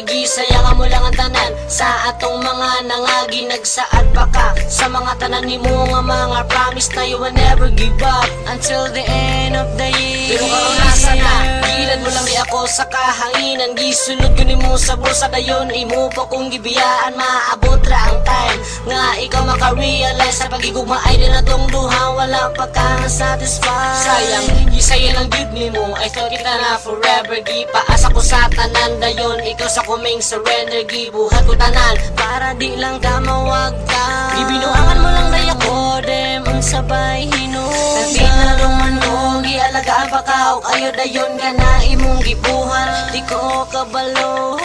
Sige, gisayangan mo lang ang tanan sa atong mga nangagi nagsaad pa ka sa mga tanan ni mo nga mga promise na you will never give up until the end of the year. Pero karon nasa na, gilan mo lang di ako sa kahanginan, gisulod ko ni mo sa bulsa dayon imo pa kung gibiyaan, maabot ra ang time nga ikaw maka-realize sa pagigugma ay din atong duha wala pa ka satisfied. Sayang, gisaya lang gud ni mo, I thought kita na forever, gipaasa ko sa tanan dayon ikaw sa kuming surrender, gibuhat ko tanan para di lang ka mawag ka. Gibinuangan mo lang day ako, dem ang sabay hinuga. Nagtinaluman mo, gialagaan pa ka o ayo dayon ka na imong gibuhat, di ko kabalo.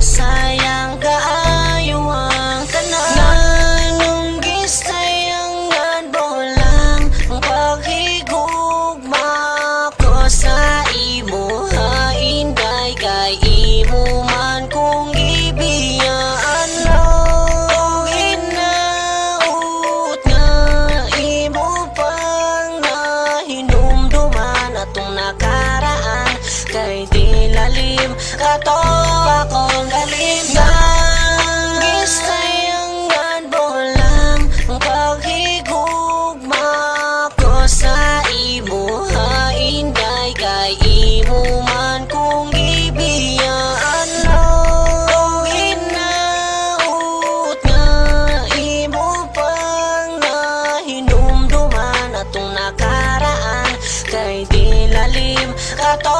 Sayang kaayo ang tanan, nganong gisayangan mo lang ang paghigugma ko sa imo, hainday kay imo man kung gibiyaan lang. Hinaut nga imo pang nahinumduman atong nakaraan, kay di lalim kato akong galing nga. Gisayangan mo lang ang paghigugma ko sa imo, hainday kay imo man kung gibiyaan lang. Hinaut nga imo pang nahinumduman atong nakaraan, kay di lalim kato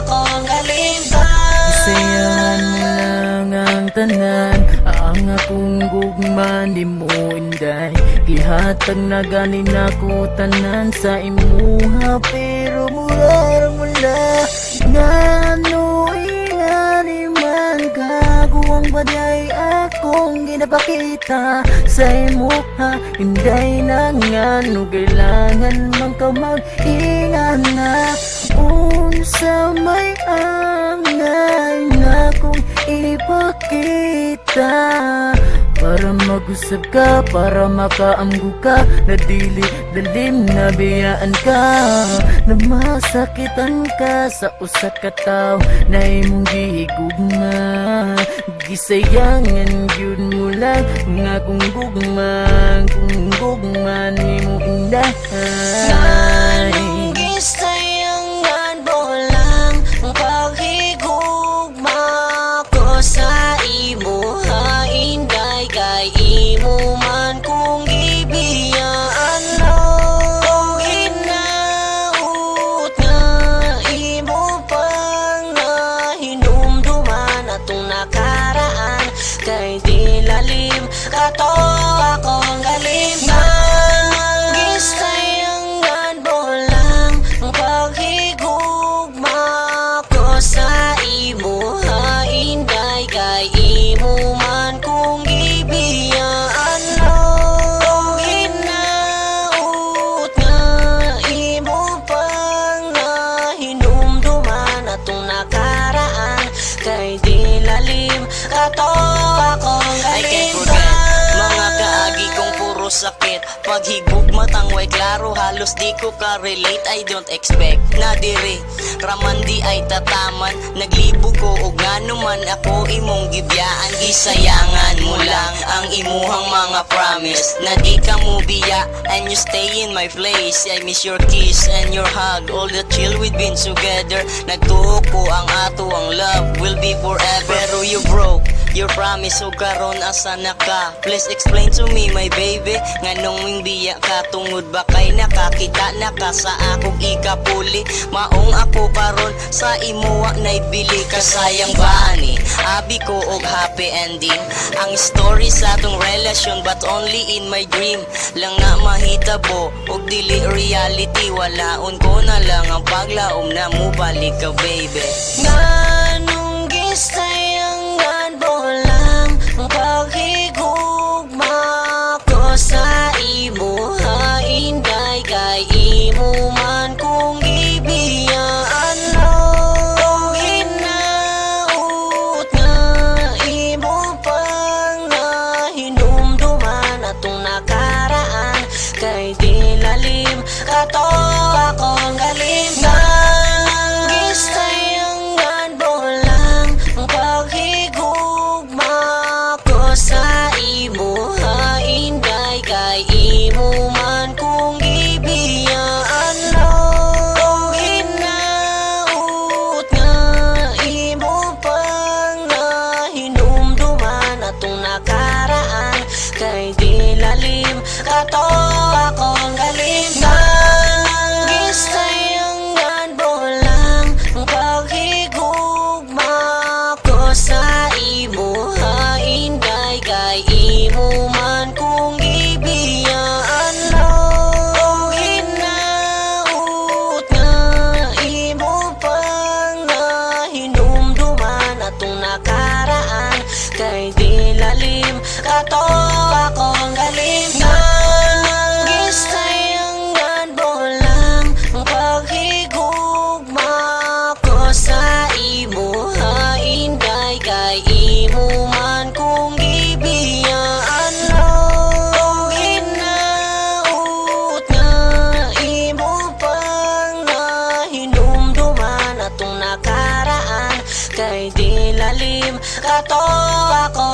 akong galing ka. Gisayangan mo lang ang tanan, ang akong gugma di mo inday. Gihatag na ganin ako tanan sa imuha, pero mura mo na ngano ingani man kaguwang baday akong ginapakita sa imuha. Inday na ngano kailangan man ka mag-ingan na unsa may angay na kung ipakita, para mag-usap ka, para makaamgo ka, na dili dalim na biyaan ka, na masakitan ka sa usat ka tao na imong gihigugma. Gisayangan gyud mo lang nga kung gugma nimo indahay. Gisayangan mo lang ang paghigugma ko sa imo, hainday kay imo man kung gibiyaan lang. Hinaut nga imo pang nahinumduman atong nakaraan, kay di lalim kato akong galing ka. Gisayangan mo lang ang paghigugma ko sa imo, hainday kay imo man kung gibiyaan lang. Hinaut nga imo pang nahinumduman atong nakaraan, kay di lalim kato akong galing ka. Mga kaagi kong puro sakit, paghigugma tangway klaro, halos di ko ka-relate. I don't expect na diri raman di ay tataman, naglibog ko o ngano man ako imong gibyaan. Gisayangan mo lang ang imuhang mga promise, na di ka mo biya and you stay in my place. I miss your kiss and your hug, all the chill we've been together. Nagtuo ko ang ato ang love will be forever, pero you broke your promise o karon asa na ka. Please explain to me my baby, nganong wing biya ka tungod ba kay nakakita na ka sa akong ikapuli. Maong ako karon sa imuwa naibili ka, sayang ba ani abi ko og happy ending ang story sa atong relasyon, but only in my dream lang na mahitabo og dili reality. Walaon ko na lang ang paglaom na mo balik ka baby. Nganong gisayangan mo lang ang paghigugma ko sa imo, hainday kay imo man kung gibiyaan lang. Hinaut nga imo pang nahinumduman atong nakaraan, kay di lalim kato akong galing ka. nakaraan kay di lalim. Kato ako